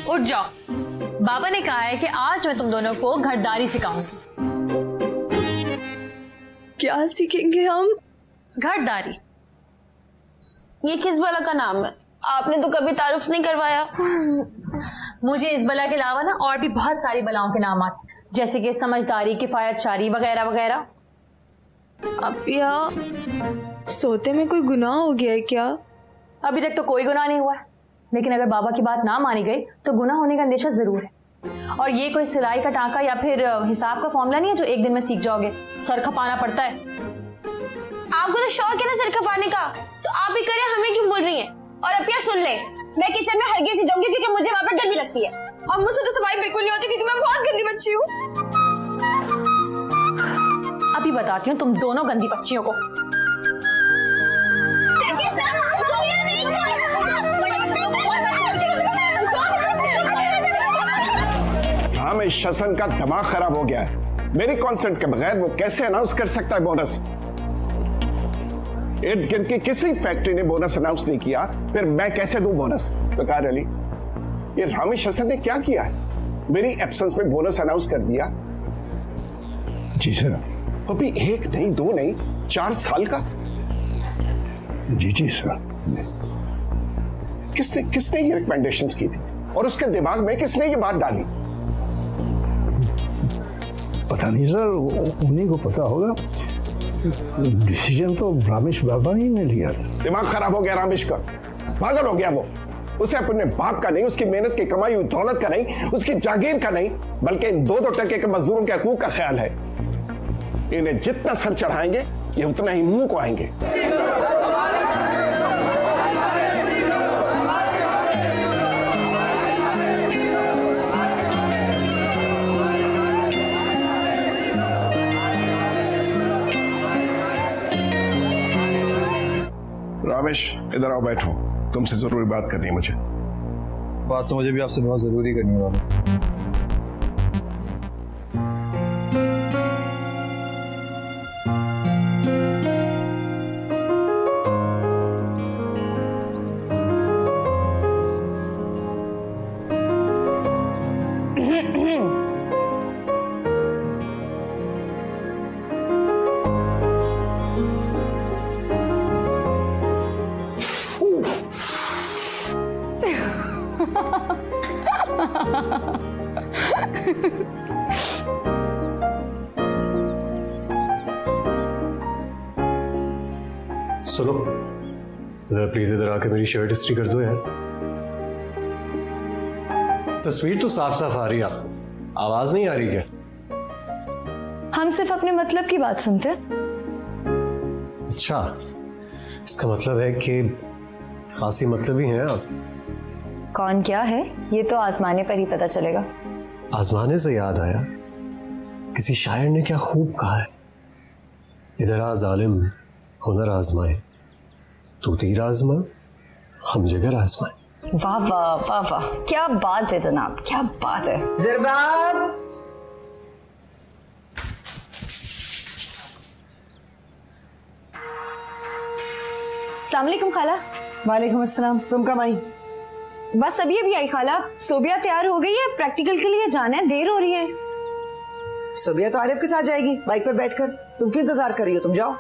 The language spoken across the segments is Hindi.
उठ जाओ। बाबा ने कहा है कि आज मैं तुम दोनों को घरदारी सिखाऊंगी। क्या सीखेंगे हम? घरदारी। ये किस बला का नाम है? आपने तो कभी तारुफ नहीं करवाया। मुझे इस बला के अलावा ना और भी बहुत सारी बलाओं के नाम आते, जैसे कि समझदारी, किफायत शारी वगैरह वगैरह। अपिया, सोते में कोई गुनाह हो गया है क्या? अभी तक तो कोई गुनाह नहीं हुआ है, लेकिन अगर बाबा की बात ना मानी गई तो गुनाह होने का अंदेशा जरूर है। और ये कोई सिलाई का टांका या फिर हिसाब का फॉर्मूला नहीं है जो एक दिन में सीख जाओगे। सर खपाना पड़ता है। आपको तो शौक है ना सर खपाने का, तो आप ही करें, हमें क्यों बोल रही हैं? और अपिया सुन ले, मैं किचन में हरगिज़ नहीं जाऊंगी क्योंकि मुझे वहां पर डर भी लगती है। और मुझसे तो सफाई बिल्कुल नहीं होती क्योंकि मैं बहुत गंदी बच्ची हूँ। अभी बताती हूँ तुम दोनों गंदी बच्चियों को। हमें शसन का दिमाग खराब हो गया है। मेरी कॉन्सेंट के बगैर वो कैसे अनाउंस कर सकता है बोनस? इर्द गिर्द की किसी फैक्ट्री ने बोनस अनाउंस नहीं किया, फिर मैं कैसे दूं बोनस? वकार अली, ये रामेश हसन ने क्या किया है? मेरी एब्सेंस में बोनस अनाउंस कर दिया। जी सर। अभी 1 नहीं 2 नहीं 4 साल का। जी जी सर। किसने किसने ये रिकमेंडेशंस की थी और उसके दिमाग में किसने ये बात डाली? पता नहीं सर, उन्हीं को पता होगा। डिसीजन तो रामेश बाबा ही ने लिया था। दिमाग खराब हो गया रामेश का, पागल हो गया वो। उसे अपने बाप का नहीं, उसकी मेहनत की कमाई हुई दौलत का नहीं, उसकी जागीर का नहीं, बल्कि इन 2-2 टके के मजदूरों के हकूक का ख्याल है। इन्हें जितना सर चढ़ाएंगे ये उतना ही मुंह को आएंगे। रामेश, इधर आओ, बैठो। तुमसे जरूरी बात करनी है मुझे। बात तो मुझे भी आपसे बहुत जरूरी करनी है बाबा। सुनो जरा प्लीज इधर आके मेरी शर्ट इस्त्री कर दो यार। तस्वीर तो साफ साफ आ रही है, आपको आवाज नहीं आ रही क्या? हम सिर्फ अपने मतलब की बात सुनते। अच्छा, इसका मतलब है कि खासी मतलब ही हैं आप। कौन क्या है ये तो आजमाने पर ही पता चलेगा। आजमाने से याद आया, किसी शायर ने क्या खूब कहा है, इधर आ जालिम हुनर आजमाए, तू तीर आजमा हम जिगर आजमाए। वाह वाह वाह वाह, क्या बात है जनाब, क्या बात है। ज़रबाब, अस्सलाम वालेकुम खाला। वालेकुम अस्सलाम। तुम कब आई? बस अभी अभी आई खाला। सोबिया तैयार हो गई है, प्रैक्टिकल के लिए जाना है, देर हो रही है। सोबिया तो आरिफ के साथ जाएगी बाइक पर बैठकर, तुम क्यों इंतजार कर रही हो? तुम जाओ।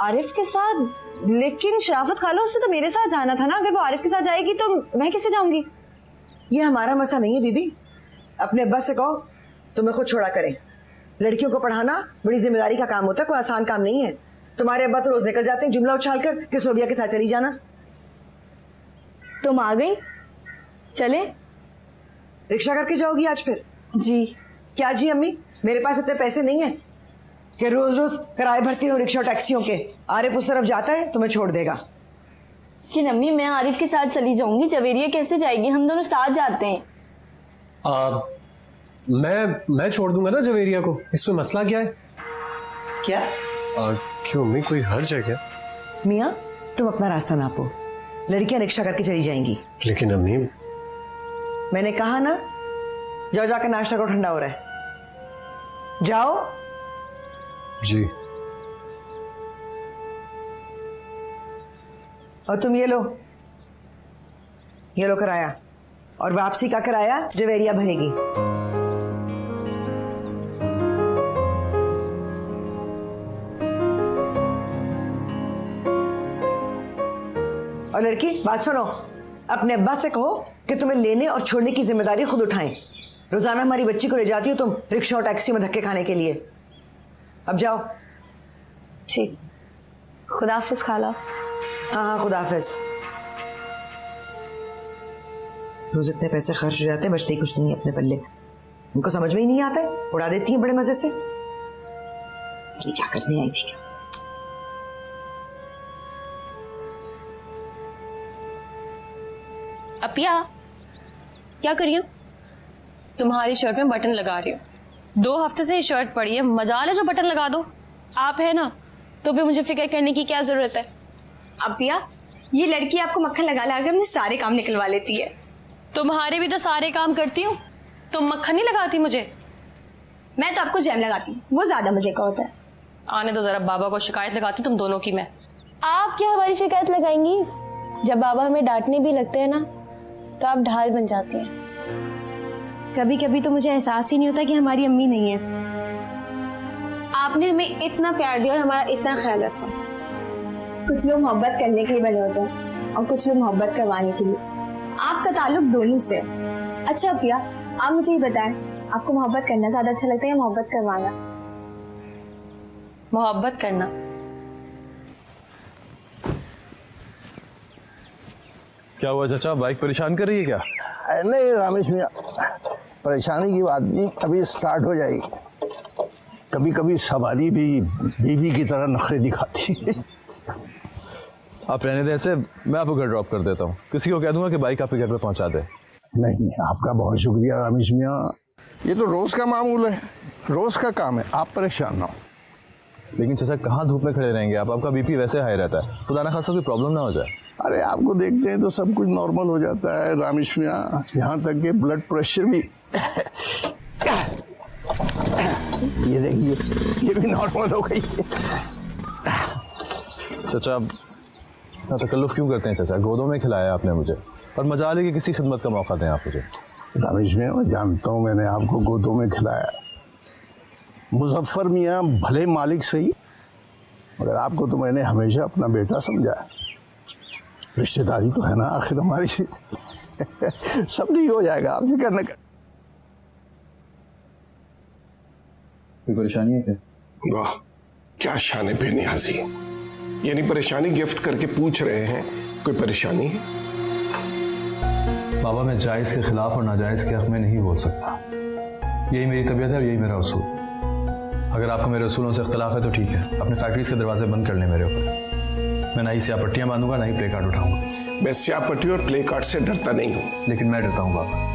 आरिफ के साथ? लेकिन शराफत खाला, उससे तो मेरे साथ जाना था ना। अगर वो आरिफ के साथ जाएगी तो मैं किससे जाऊंगी? ये हमारा मसला नहीं है बीबी। अपने अब्बा से कहो तुम्हें खुद छोड़ा करें। लड़कियों को पढ़ाना बड़ी जिम्मेदारी का काम होता है, कोई आसान काम नहीं है। तुम्हारे अब्बा तो रोज निकल जाते हैं जुमला उछाल कर कि सोबिया के साथ चली जाना। तुम आ गई, चले? रिक्शा करके जाओगी आज फिर? जी। क्या जी अम्मी, मेरे पास इतने पैसे नहीं है कि रोज रोज किराए भरती हूँ रिक्शा टैक्सियों के। आरिफ उस तरफ जाता है तुम्हें छोड़ देगा। कि अम्मी मैं आरिफ के साथ चली जाऊंगी, जवेरिया कैसे जाएगी? हम दोनों साथ जाते हैं। मैं छोड़ दूंगा ना जवेरिया को, इसमें मसला क्या है? क्या? क्यों अम्मी, कोई हर्ज है क्या? मियाँ तुम अपना रास्ता नापो, लड़कियां रिक्शा करके चली जाएंगी। लेकिन अम्मी, मैंने कहा ना, जाओ जाकर नाश्ता करो, ठंडा हो रहा है, जाओ। जी। और तुम ये लो किराया, और वापसी का किराया जवेरिया भरेगी। और लड़की बात सुनो, अपने अब्बा से कहो कि तुम्हें लेने और छोड़ने की जिम्मेदारी खुद उठाएं। रोजाना हमारी बच्ची को ले जाती हो तुम रिक्शा और टैक्सी में धक्के खाने के लिए। अब जाओ। ठीक, खुदा हाफिज खाला। हाँ हाँ, खुदा हाफिज। रोज इतने पैसे खर्च हो जाते हैं, बचते ही कुछ नहीं है अपने पल्ले। उनको समझ में ही नहीं आता है, उड़ा देती है बड़े मजे से। ये क्या करने आई थी क्या? अपिया क्या कर रही हो? तुम्हारी शर्ट में बटन लगा रही हूँ। 2 हफ्ते से ये शर्ट पड़ी है, मजाल है जो बटन लगा दो। आप है ना, तो फिर मुझे फिक्र करने की क्या जरूरत है? अपिया, ये लड़की आपको मक्खन लगा लगा के अपने सारे काम निकलवा लेती है। तुम्हारे भी तो सारे काम करती हूँ, तुम मक्खन नहीं लगाती मुझे। मैं तो आपको जैम लगाती हूँ, वो ज्यादा मजे का होता है। आने दो जरा, बाबा को शिकायत लगाती तुम दोनों की मैं। आप क्या हमारी शिकायत लगाएंगी? जब बाबा हमें डांटने भी लगते हैं ना, तो आप ढाल बन जाती हैं। कभी कभी तो मुझे एहसास ही नहीं होता कि हमारी अम्मी नहीं है। आपने हमें इतना प्यार दिया और हमारा इतना ख्याल रखा। कुछ लोग मोहब्बत करने के लिए बने होते हैं और कुछ लोग मोहब्बत करवाने के लिए। आपका ताल्लुक दोनों से है। अच्छा अपिया, आप मुझे ये बताएं, आपको मोहब्बत करना ज्यादा अच्छा लगता है या मोहब्बत करवाना? मोहब्बत करना। क्या हुआ चाचा, बाइक परेशान कर रही है क्या? नहीं रामेश मियाँ, परेशानी की बात नहीं, अभी स्टार्ट हो जाएगी। कभी कभी सवारी भी बीवी की तरह नखरे दिखाती है। आप रहने दें ऐसे, मैं आपको घर ड्रॉप कर देता हूँ। किसी को कह दूंगा कि बाइक आपके घर पे पहुँचा दे। नहीं, आपका बहुत शुक्रिया रामेश मियाँ, ये तो रोज का मामूल है, रोज का काम है, आप परेशान ना हो। लेकिन चाचा कहाँ धूप में खड़े रहेंगे आप? आपका बीपी वैसे हाई रहता है, खुदा ना खासा कोई प्रॉब्लम ना हो जाए। अरे आपको देखते हैं तो सब कुछ नॉर्मल हो जाता है रामेश मियाँ, यहाँ तक कि ब्लड प्रेशर भी। ये देखिए, ये भी नॉर्मल हो गई। चाचा तकल्लुफ़ क्यों करते हैं चाचा? गोदों में खिलाया आपने मुझे, और मजा ले कि किसी खिदमत का मौका दें आप मुझे। रामेश मियाँ, मैं जानता हूँ मैंने आपको गोदों में खिलाया। मुजफ्फर मियाँ भले मालिक सही, मगर आपको तो मैंने हमेशा अपना बेटा समझा है। रिश्तेदारी तो है ना आखिर हमारी। सब ठीक हो जाएगा, आप फिक्र न कर। कोई परेशानी है क्या? वाह, क्या शान बेनियाजी। यानी परेशानी गिफ्ट करके पूछ रहे हैं कोई परेशानी है? बाबा, मैं जायज़ के खिलाफ और नाजायज़ के हक़ में नहीं बोल सकता। यही मेरी तबीयत है और यही मेरा उसूल। अगर आपको मेरे उसूलों से इख्तलाफ है तो ठीक है, अपने फैक्ट्रीज के दरवाजे बंद कर लें मेरे ऊपर। मैं ना ही स्याह पट्टियाँ बांधूंगा, ना ही प्ले कार्ड उठाऊंगा। मैं स्याह पट्टी और प्ले कार्ड से डरता नहीं हूँ। लेकिन मैं डरता हूँ बाबा।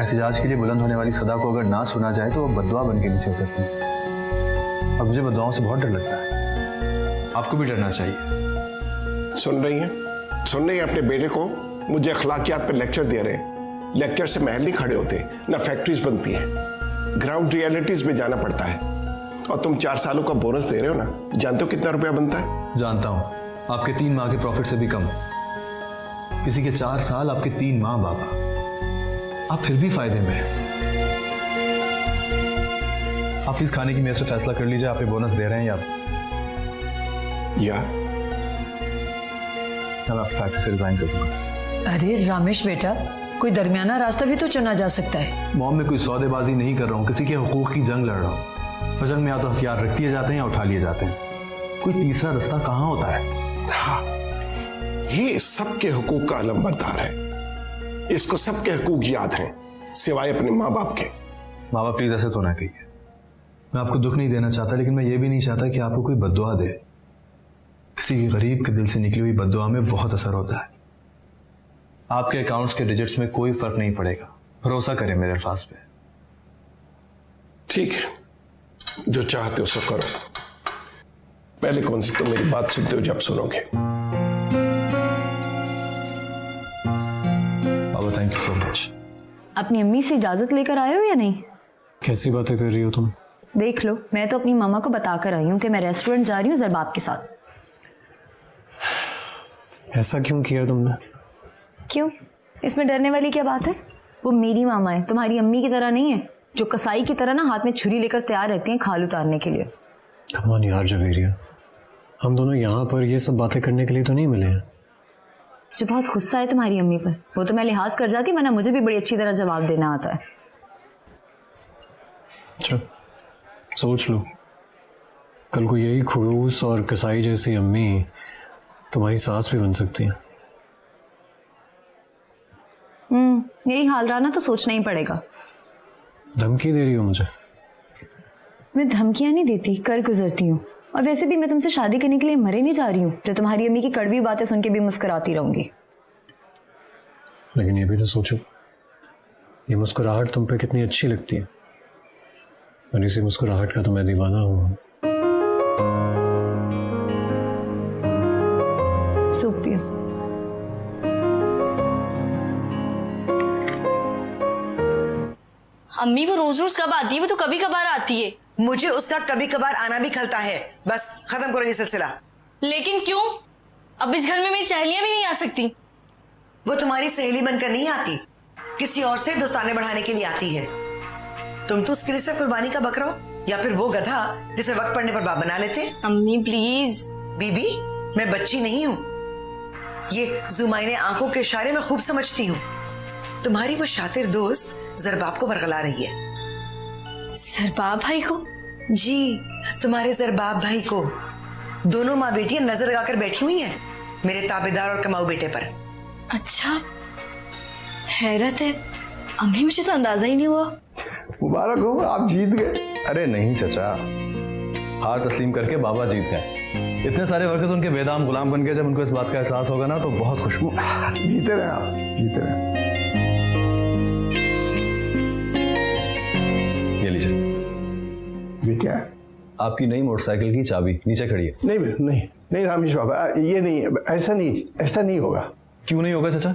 एहतजाज के लिए बुलंद होने वाली सदा को अगर ना सुना जाए तो वो बददुआ बन के नीचे उतरती है, और मुझे बददुआओं से बहुत डर लगता है। आपको भी डरना चाहिए। सुन रही हैं? सुन रही हैं अपने बेटे को मुझे अखलाकियात पे लेक्चर दे रहे हैं। लेक्चर से महल नहीं खड़े होते, ना फैक्ट्रीज बनती हैं, ग्राउंड रियलिटीज में जाना पड़ता है। और तुम 4 सालों का बोनस दे रहे हो ना, जानते हो कितना रुपया बनता है? जानता हूँ, आपके 3 माह के प्रॉफिट से भी कम। किसी के 4 साल, आपके 3 माह बाबा। आप फिर भी फायदे में हैं। आप किस खाने की मेज पे फैसला कर लीजिए, आप ये बोनस दे रहे हैं या मैं फैक्ट्री से रिजाइन कर दूंगा। अरे रामेश बेटा, कोई दरमियाना रास्ता भी तो चुना जा सकता है। मॉम, में कोई सौदेबाजी नहीं कर रहा हूँ, किसी के हुकूक की जंग लड़ रहा हूँ। और जंग में या तो हथियार रख दिए जाते हैं या उठा लिए जाते हैं। कोई तीसरा रास्ता कहाँ होता है? हाँ, ये सबके हुकूक का अलंबरदार है। इसको सबके हुकूक याद हैं, सिवाय अपने माँ बाप के। बाबा प्लीज ऐसे तो ना कहिए। मैं आपको दुख नहीं देना चाहता, लेकिन मैं ये भी नहीं चाहता कि आपको कोई बद्दुआ दे। किसी की गरीब के दिल से निकली हुई बद्दुआ में बहुत असर होता है। आपके अकाउंट्स के डिजिट्स में कोई फर्क नहीं पड़ेगा, भरोसा करें मेरे अल्फाज पे। ठीक है, जो चाहते हो सो करो। पहले कौन सी तुम मेरी बात सुनते हो जब सुनोगे? बाबा थैंक यू सो मच। अपनी अम्मी से इजाजत लेकर आए हो या नहीं? कैसी बातें कर रही हो तुम? देख लो, मैं तो अपनी मामा को बताकर आई हूँ कि मैं रेस्टोरेंट जा रही हूँ जरबाब के साथ। ऐसा क्यों किया तुमने? क्यों? इसमें डरने वाली क्या बात है? वो मेरी मामा है, तुम्हारी अम्मी की तरह नहीं है जो कसाई की तरह ना हाथ में छुरी लेकर तैयार रहती हैं खाल उतारने के लिए। कम ऑन यार जवेरिया, हम दोनों यहाँ पर ये सब बातें करने के लिए तो नहीं मिले हैं। जो बहुत गुस्सा है तुम्हारी अम्मी पर, वो तो मैं लिहाज कर जाती, वरना मुझे भी बड़ी अच्छी तरह जवाब देना आता है। अच्छा सोच लो, कल को यही खड़ूस और कसाई जैसी अम्मी तुम्हारी सास भी बन सकती है। यही हाल रहा ना तो सोचना ही पड़ेगा। धमकी दे रही हो मुझे? मैं धमकियां नहीं देती, कर गुजरती हूँ। और वैसे भी मैं तुमसे शादी करने के लिए मरे नहीं जा रही हूँ जो तुम्हारी अम्मी की कड़वी बातें सुन के भी मुस्कुराती रहूंगी। लेकिन ये भी तो सोचो, ये मुस्कुराहट तुम पे कितनी अच्छी लगती है, और इसी मुस्कुराहट का तो मैं दीवाना हूँ। सूप पियो। अम्मी वो रोज रोज कब आती है? वो तो कभी कभार आती है। मुझे उसका कभी कभार आना भी खलता है। बस खत्म करो ये सिलसिला। लेकिन क्यों? अब इस घर में मेरी सहेलियां भी नहीं आ सकती। वो तुम्हारी सहेली बनकर नहीं आती, किसी और से दोस्ताने बढ़ाने के लिए आती है। तुम तो उसके लिए सिर्फ कुर्बानी का बकरा हो, या फिर वो गधा जिसे वक्त पड़ने पर बाप बना लेते। अम्मी प्लीज। बीबी, मैं बच्ची नहीं हूँ। ये जुमाइने आंखों के इशारे में खूब समझती हूँ। तुम्हारी वो शातिर दोस्त जरबाब को वरगला रही है। सरबाब भाई को? जी, तुम्हारे जरबाब भाई को। दोनों माँ बेटियां नजर लगाकर बैठी हुई हैं मेरे ताबेदार और कमाऊ बेटे पर। अच्छा, हैरत है अम्मी, मुझे तो अंदाजा ही नहीं हुआ। मुबारक हो, आप जीत गए। अरे नहीं चचा, हार तस्लीम करके बाबा जीत गए। इतने सारे वर्कर्स उनके बेदाम गुलाम बन गए। जब उनको इस बात का एहसास होगा ना तो बहुत खुश हूँ। जीते रहे आप, जीते रहे। ये लीजिए। ये क्या है? आपकी नई मोटरसाइकिल की चाबी नीचे खड़ी है। नहीं नहीं नहीं रामेश बाबा, ये नहीं, ऐसा नहीं होगा। क्यों नहीं होगा चचा?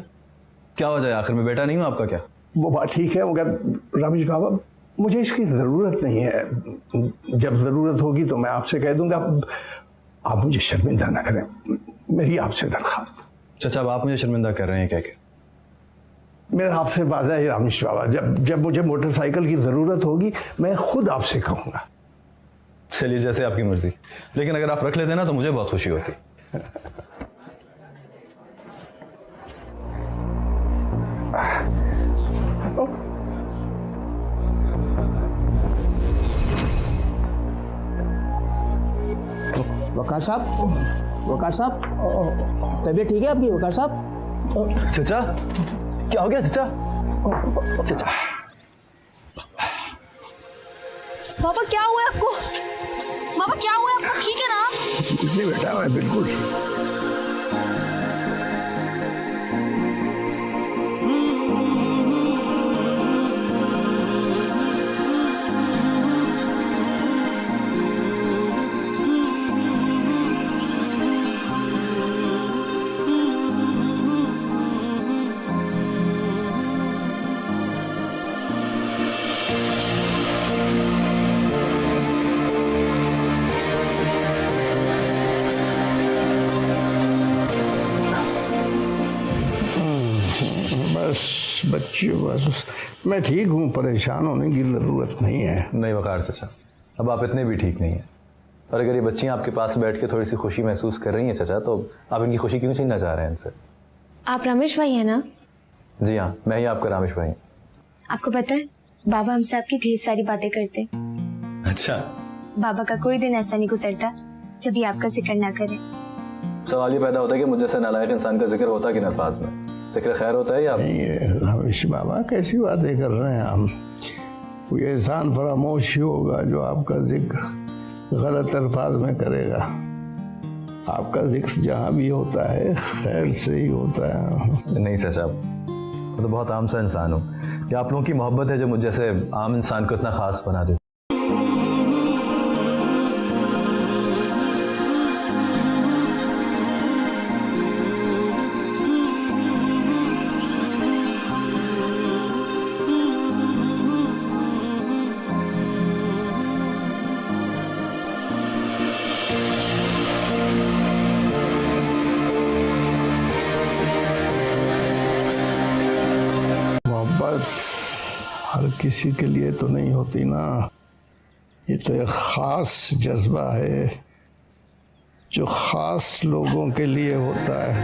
क्या वजह है? आखिर में बेटा नहीं हूँ आपका क्या? वो बात ठीक है, मगर रामेश बाबा मुझे इसकी ज़रूरत नहीं है। जब ज़रूरत होगी तो मैं आपसे कह दूंगा। आप मुझे शर्मिंदा ना करें, मेरी आपसे दरख्वास्त। चचा अब आप मुझे शर्मिंदा कर रहे हैं क्या? मेरा आपसे वादा है रामेश बाबा, जब मुझे मोटरसाइकिल की ज़रूरत होगी मैं खुद आपसे कहूँगा। चलिए जैसे आपकी मर्जी, लेकिन अगर आप रख लेते ना तो मुझे बहुत खुशी होती। वकार साहब, तबीयत ठीक है आपकी वकार साहब? चचा क्या हो गया चचा? चचा पापा क्या हुआ आपको? पापा क्या हुआ आपको? ठीक है ना? कुछ नहीं बेटा, मैं बिल्कुल ठीक। बच्चियों बस मैं ठीक हूँ, परेशान होने की ज़रूरत नहीं है। नहीं वकार चचा, अब आप इतने भी ठीक नहीं हैं। और अगर ये बच्चियाँ आपके पास बैठ के थोड़ी सी खुशी महसूस कर रही हैं चचा, तो आप इनकी खुशी क्यों छीनना चाह रहे हैं इनसे? आप रमेश भाई है ना? जी हाँ, मैं ही आपका रमेश भाई। आपको पता है बाबा हमसे आपकी ढेर सारी बातें करते। अच्छा, बाबा का कोई दिन ऐसा नहीं गुजरता जब ये आपका जिक्र ना करे। सवाल ये पैदा होता है कि मुझ जैसे नालायक इंसान का जिक्र होता कि न अल्फाज में? जिक्र खैर होता है या? ये रमेश बाबा कैसी बातें कर रहे हैं हम? कोई एहसान फरामोश ही होगा जो आपका जिक्र गलत अल्फाज में करेगा। आपका जिक्र जहाँ भी होता है खैर से ही होता है। नहीं चाचा, मैं तो बहुत आम सा इंसान हूँ। क्या आप लोगों की मोहब्बत है जो मुझ जैसे आम इंसान को इतना खास बना दे? किसी के लिए तो नहीं होती ना। ये तो एक खास जज्बा है जो खास लोगों के लिए होता है।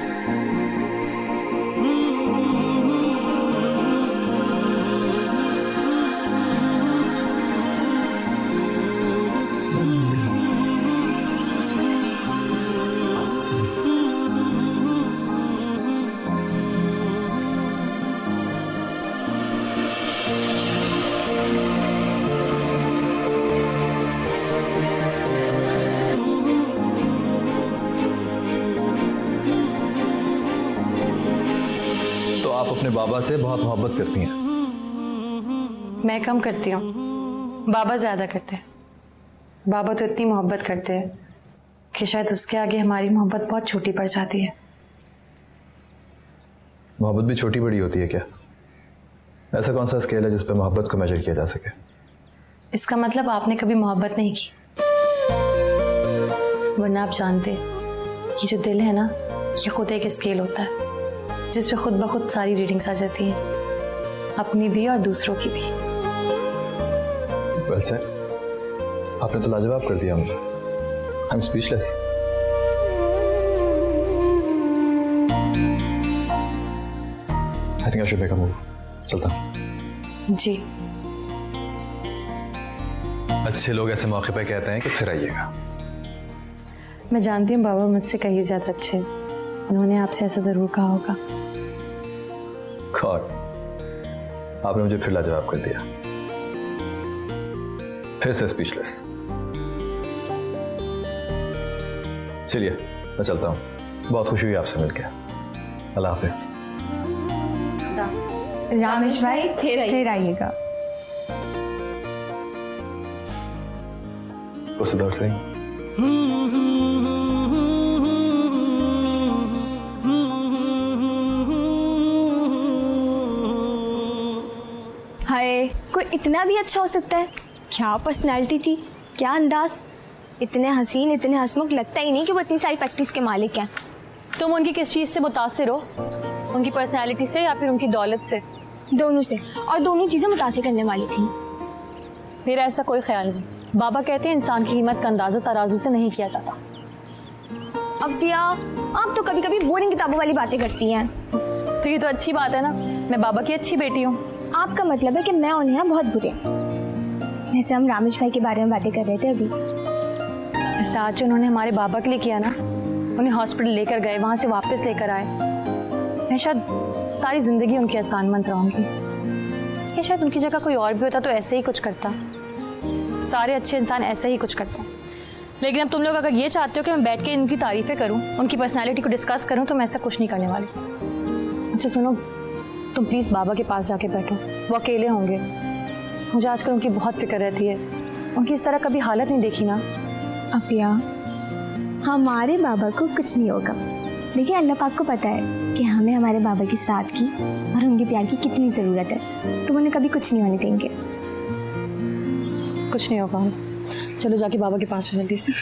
आप अपने बाबा से बहुत मोहब्बत करती हैं। मैं कम करती हूँ, बाबा ज्यादा करते हैं। बाबा तो इतनी मोहब्बत करते हैं कि शायद उसके आगे हमारी मोहब्बत बहुत छोटी पड़ जाती है। मोहब्बत भी छोटी बड़ी होती है क्या? ऐसा कौन सा स्केल है जिस पे मोहब्बत को मेजर किया जा सके? इसका मतलब आपने कभी मोहब्बत नहीं की, वरना आप जानते कि जो दिल है ना, ये खुद एक स्केल होता है जिस पे खुद ब खुद सारी रीडिंग्स आ जाती हैं, अपनी भी और दूसरों की भी। वेल सेड, आपने तो लाजवाब कर दिया मुझे। I am speechless. I think I should make a move. चलता हूं। जी। अच्छे लोग ऐसे मौके पे कहते हैं कि फिर आइएगा। मैं जानती हूँ बाबा मुझसे कहीं ज्यादा अच्छे, उन्होंने आपसे ऐसा जरूर कहा होगा। गॉड, आपने मुझे फिर लाजवाब कर दिया, फिर से स्पीचलेस। चलिए मैं चलता हूँ, बहुत खुशी हुई आपसे मिलकर। अल्लाह हाफिज। रामेश भाई फिर आइएगा। What's the thing? हाय, कोई इतना भी अच्छा हो सकता है? क्या पर्सनालिटी थी, क्या अंदाज, इतने हसीन, इतने हंसमुख, लगता ही नहीं कि वो इतनी सारी फैक्ट्रीज के मालिक हैं। तुम उनकी किस चीज से मुतासिर हो? उनकी पर्सनैलिटी से या फिर उनकी दौलत से? दोनों से, और दोनों चीजें मुतासिर करने वाली थी। मेरा ऐसा कोई ख्याल नहीं। बाबा कहते हैं इंसान की कीमत का अंदाजा तराजू से नहीं किया जाता। अब भैया, आप तो कभी कभी बोरिंग किताबों वाली बातें करती हैं। तो ये तो अच्छी बात है ना, मैं बाबा की अच्छी बेटी हूँ। आपका मतलब है कि मैं उन्हें यहाँ बहुत बुरे। वैसे हम रामेश भाई के बारे में बातें कर रहे थे अभी। वैसे आज जो उन्होंने हमारे बाबा के लिए किया ना, उन्हें हॉस्पिटल लेकर गए, वहां से वापस लेकर आए, मैं शायद सारी जिंदगी उनकी एहसानमंद रहूंगी। या शायद उनकी जगह कोई और भी होता तो ऐसे ही कुछ करता। सारे अच्छे इंसान ऐसे ही कुछ करते हैं। लेकिन अब तुम लोग अगर ये चाहते हो कि मैं बैठ के इनकी तारीफें करूं, उनकी पर्सनालिटी को डिस्कस करूं, तो मैं ऐसा कुछ नहीं करने वाली। अच्छा सुनो, तुम प्लीज़ बाबा के पास जाके बैठो, वो अकेले होंगे। मुझे आजकल उनकी बहुत फिक्र रहती है। उनकी इस तरह कभी हालत नहीं देखी ना। अपिया, हमारे बाबा को कुछ नहीं होगा, लेकिन अल्लाह पाक को पता है कि हमें हमारे बाबा के साथ की और उनके प्यार की कितनी ज़रूरत है, तो उन्हें कभी कुछ नहीं होने देंगे। कुछ नहीं होगा। चलो जाके बाबा के पास जल्दी से।